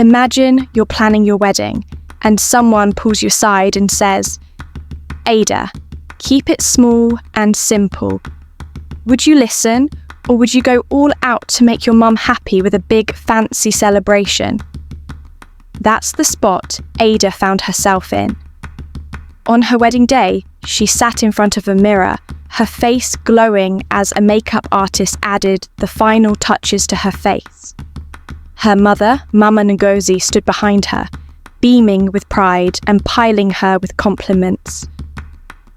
Imagine you're planning your wedding and someone pulls you aside and says, "Ada, keep it small and simple." Would you listen, or would you go all out to make your mum happy with a big fancy celebration? That's the spot Ada found herself in. On her wedding day, she sat in front of a mirror, her face glowing as a makeup artist added the final touches to her face. Her mother, Mama Ngozi, stood behind her, beaming with pride and piling her with compliments.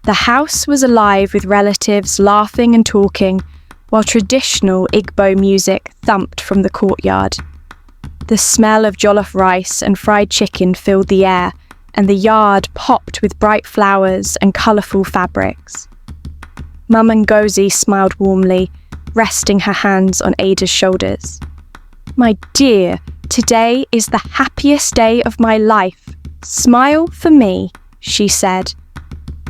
The house was alive with relatives laughing and talking, while traditional Igbo music thumped from the courtyard. The smell of jollof rice and fried chicken filled the air, and the yard popped with bright flowers and colourful fabrics. Mama Ngozi smiled warmly, resting her hands on Ada's shoulders. "My dear, today is the happiest day of my life. Smile for me," she said.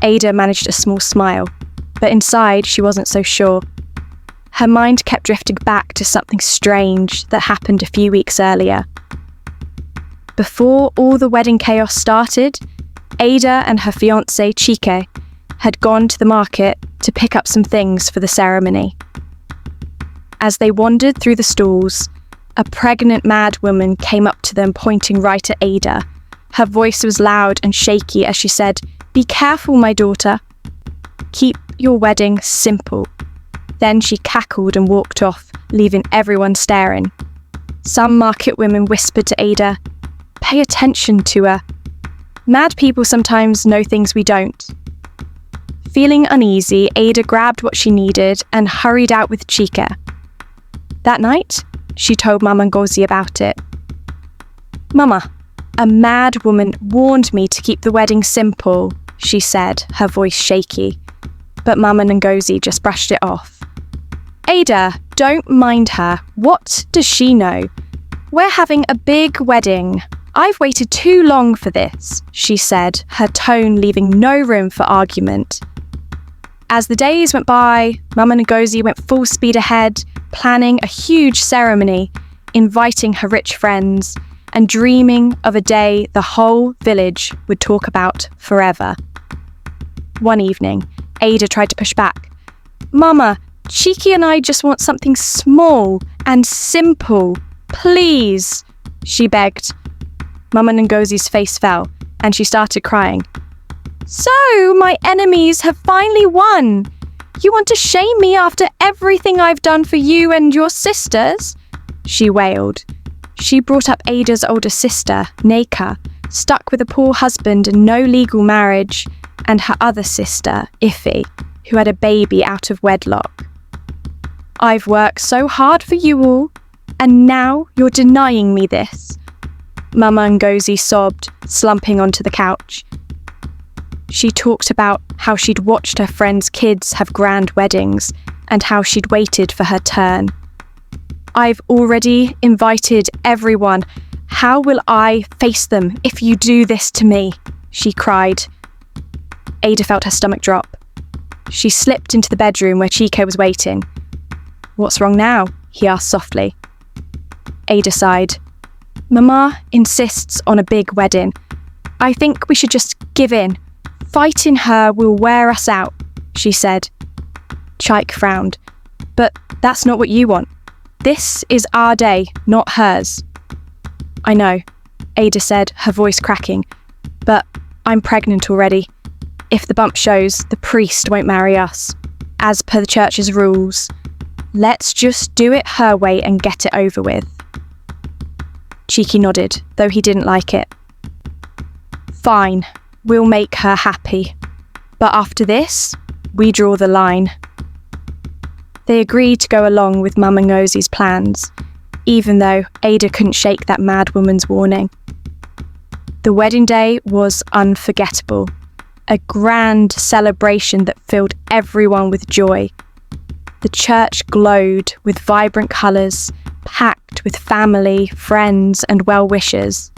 Ada managed a small smile, but inside she wasn't so sure. Her mind kept drifting back to something strange that happened a few weeks earlier. Before all the wedding chaos started, Ada and her fiancé Chike had gone to the market to pick up some things for the ceremony. As they wandered through the stalls, a pregnant mad woman came up to them pointing right at Ada. Her voice was loud and shaky as she said, "Be careful, my daughter. Keep your wedding simple." Then she cackled and walked off, leaving everyone staring. Some market women whispered to Ada, "Pay attention to her. Mad people sometimes know things we don't." Feeling uneasy, Ada grabbed what she needed and hurried out with Chike. That night, she told Mama Ngozi about it. "Mama, a mad woman warned me to keep the wedding simple," she said, her voice shaky. But Mama Ngozi just brushed it off. "Ada, don't mind her. What does she know? We're having a big wedding. I've waited too long for this," she said, her tone leaving no room for argument. As the days went by, Mama Ngozi went full speed ahead, planning a huge ceremony, inviting her rich friends, and dreaming of a day the whole village would talk about forever. One evening, Ada tried to push back. "Mama, Chike and I just want something small and simple. Please," she begged. Mama Ngozi's face fell, and she started crying. "So, my enemies have finally won. You want to shame me after everything I've done for you and your sisters?" she wailed. She brought up Ada's older sister, Neka, stuck with a poor husband and no legal marriage, and her other sister, Ife, who had a baby out of wedlock. "I've worked so hard for you all, and now you're denying me this," Mama Ngozi sobbed, slumping onto the couch. She talked about how she'd watched her friends' kids have grand weddings and how she'd waited for her turn. "I've already invited everyone. How will I face them if you do this to me?" she cried. Ada felt her stomach drop. She slipped into the bedroom where Chike was waiting. "What's wrong now?" he asked softly. Ada sighed. "Mama insists on a big wedding. I think we should just give in. Fighting her will wear us out," she said. Chike frowned. "But that's not what you want. This is our day, not hers." "I know," Ada said, her voice cracking. "But I'm pregnant already. If the bump shows, the priest won't marry us, as per the church's rules. Let's just do it her way and get it over with." Chike nodded, though he didn't like it. "Fine, we'll make her happy. But after this, we draw the line." They agreed to go along with Mama Ngozi's plans, even though Ada couldn't shake that mad woman's warning. The wedding day was unforgettable, a grand celebration that filled everyone with joy. The church glowed with vibrant colours, packed with family, friends and well-wishers.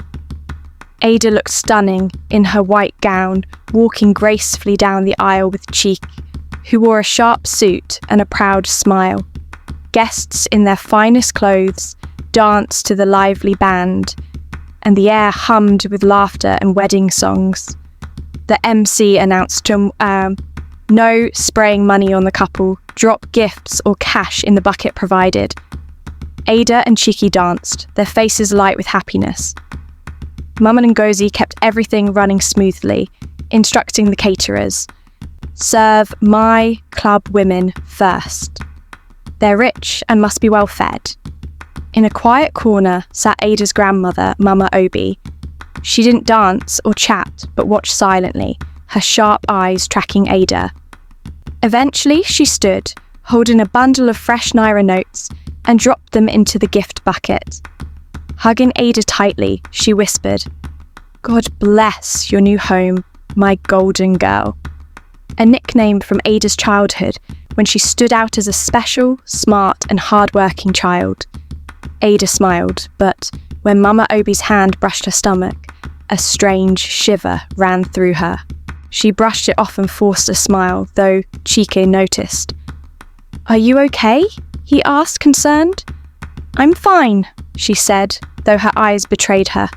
Ada looked stunning in her white gown, walking gracefully down the aisle with Chike, who wore a sharp suit and a proud smile. Guests in their finest clothes danced to the lively band, and the air hummed with laughter and wedding songs. The MC announced no spraying money on the couple, drop gifts or cash in the bucket provided. Ada and Chike danced, their faces light with happiness. Mama Ngozi kept everything running smoothly, instructing the caterers, serve my club women first. They're rich and must be well fed. In a quiet corner sat Ada's grandmother, Mama Obi. She didn't dance or chat, but watched silently, her sharp eyes tracking Ada. Eventually, she stood, holding a bundle of fresh Naira notes, and dropped them into the gift bucket. Hugging Ada tightly, she whispered, "God bless your new home, my golden girl." A nickname from Ada's childhood when she stood out as a special, smart and hard-working child. Ada smiled, but when Mama Obi's hand brushed her stomach, a strange shiver ran through her. She brushed it off and forced a smile, though Chike noticed. "Are you okay?" he asked, concerned. "I'm fine," she said, though her eyes betrayed her.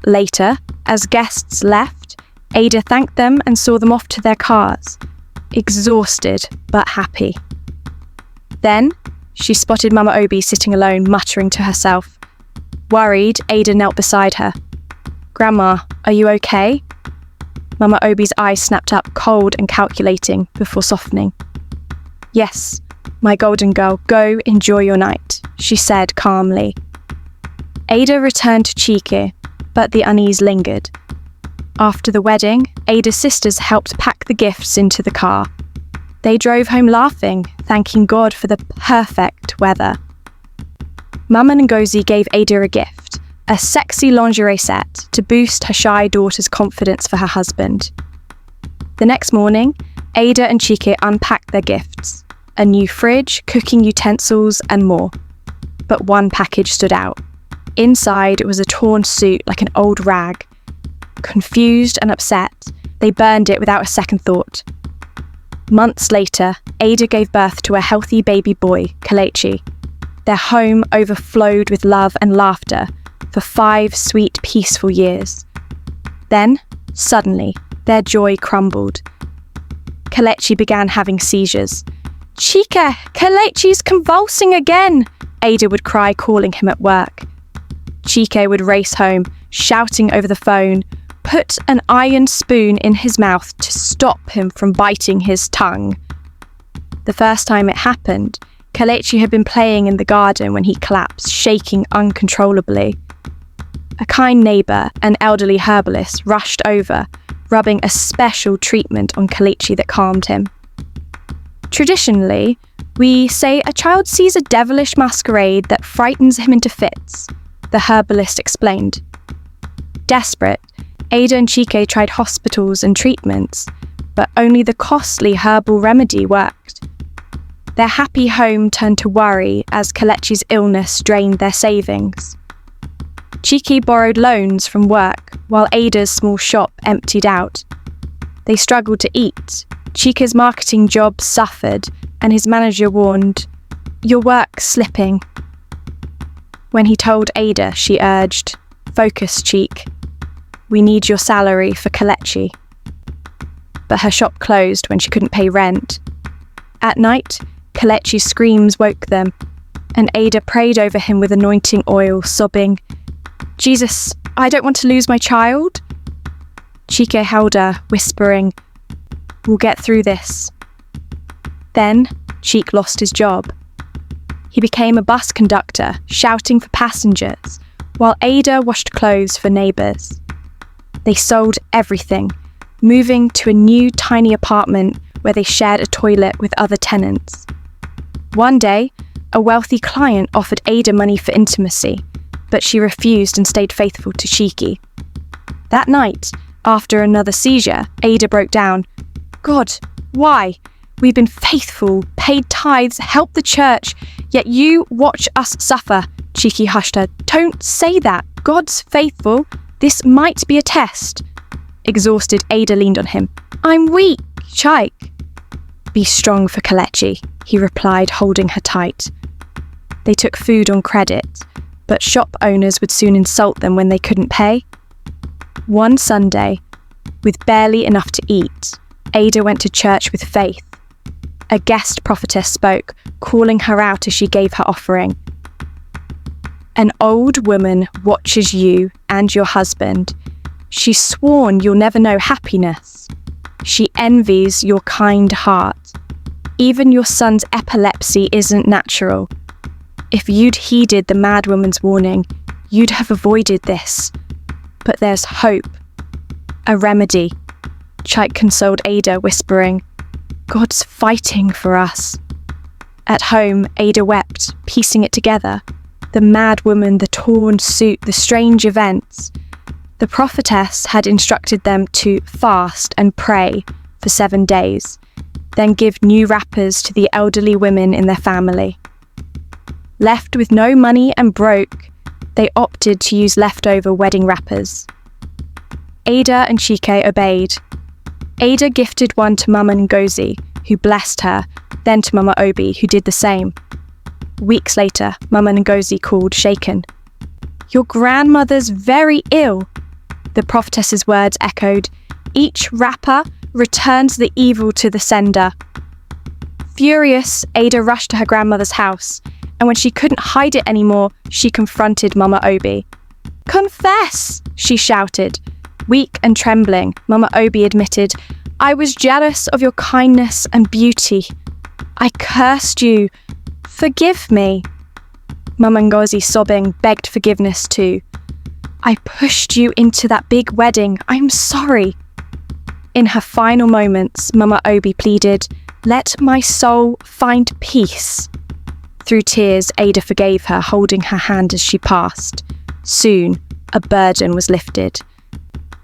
Later, as guests left, Ada thanked them and saw them off to their cars, exhausted but happy. Then, she spotted Mama Obi sitting alone, muttering to herself. Worried, Ada knelt beside her. "Grandma, are you okay?" Mama Obi's eyes snapped up, cold and calculating, before softening. "Yes, my golden girl, go enjoy your night," she said calmly. Ada returned to Chike, but the unease lingered. After the wedding, Ada's sisters helped pack the gifts into the car. They drove home laughing, thanking God for the perfect weather. Mama Ngozi gave Ada a gift, a sexy lingerie set to boost her shy daughter's confidence for her husband. The next morning, Ada and Chike unpacked their gifts, a new fridge, cooking utensils and more. But one package stood out. Inside was a torn suit like an old rag. Confused and upset, they burned it without a second thought. Months later, Ada gave birth to a healthy baby boy, Kelechi. Their home overflowed with love and laughter for 5 sweet, peaceful years. Then, suddenly, their joy crumbled. Kelechi began having seizures. "Chike, Kelechi's convulsing again!" Ada would cry, calling him at work. Chike would race home, shouting over the phone, put an iron spoon in his mouth to stop him from biting his tongue. The first time it happened, Kelechi had been playing in the garden when he collapsed, shaking uncontrollably. A kind neighbour, an elderly herbalist, rushed over, rubbing a special treatment on Kelechi that calmed him. Traditionally, we say a child sees a devilish masquerade that frightens him into fits, the herbalist explained. Desperate, Ada and Chike tried hospitals and treatments, but only the costly herbal remedy worked. Their happy home turned to worry as Kelechi's illness drained their savings. Chike borrowed loans from work, while Ada's small shop emptied out. They struggled to eat. Chike's marketing job suffered, and his manager warned, "Your work's slipping." When he told Ada, she urged, "Focus, Chike. We need your salary for Kelechi." But her shop closed when she couldn't pay rent. At night, Kelechi's screams woke them, and Ada prayed over him with anointing oil, sobbing, "Jesus, I don't want to lose my child." Chike held her, whispering, "We'll get through this." Then, Chike lost his job. He became a bus conductor, shouting for passengers, while Ada washed clothes for neighbours. They sold everything, moving to a new tiny apartment where they shared a toilet with other tenants. One day, a wealthy client offered Ada money for intimacy, but she refused and stayed faithful to Chike. That night, after another seizure, Ada broke down. "God, why? We've been faithful, paid tithes, helped the church, yet you watch us suffer." Chike hushed her. "Don't say that. God's faithful. This might be a test." Exhausted, Ada leaned on him. "I'm weak, Chike." "Be strong for Kelechi," he replied, holding her tight. They took food on credit. but shop owners would soon insult them when they couldn't pay. One Sunday, with barely enough to eat, Ada went to church with faith. A guest prophetess spoke, calling her out as she gave her offering. An old woman watches you and your husband. She's sworn you'll never know happiness. She envies your kind heart. Even your son's epilepsy isn't natural. If you'd heeded the mad woman's warning, you'd have avoided this. But there's hope. A remedy. Chike consoled Ada, whispering, God's fighting for us. At home, Ada wept, piecing it together. The mad woman, the torn suit, the strange events. The prophetess had instructed them to fast and pray for 7 days, then give new wrappers to the elderly women in their family. Left with no money and broke, they opted to use leftover wedding wrappers. Ada and Chike obeyed. Ada gifted one to Mama Ngozi, who blessed her, then to Mama Obi, who did the same. Weeks later, Mama Ngozi called, shaken. Your grandmother's very ill. The prophetess's words echoed. Each wrapper returns the evil to the sender. Furious, Ada rushed to her grandmother's house, and when she couldn't hide it anymore, she confronted Mama Obi. Confess, she shouted. Weak and trembling, Mama Obi admitted, I was jealous of your kindness and beauty. I cursed you. Forgive me. Mama Ngozi, sobbing, begged forgiveness too. I pushed you into that big wedding. I'm sorry. In her final moments, Mama Obi pleaded, let my soul find peace. Through tears, Ada forgave her, holding her hand as she passed. Soon, a burden was lifted.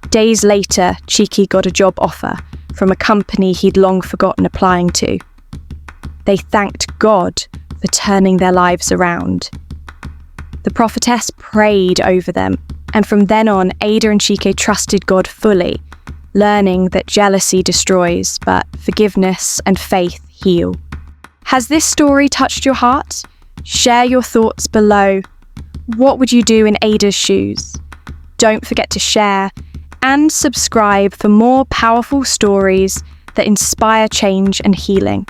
Days later, Chike got a job offer from a company he'd long forgotten applying to. They thanked God for turning their lives around. The prophetess prayed over them, and from then on, Ada and Chike trusted God fully, learning that jealousy destroys, but forgiveness and faith heal. Has this story touched your heart? Share your thoughts below. What would you do in Ada's shoes? Don't forget to share and subscribe for more powerful stories that inspire change and healing.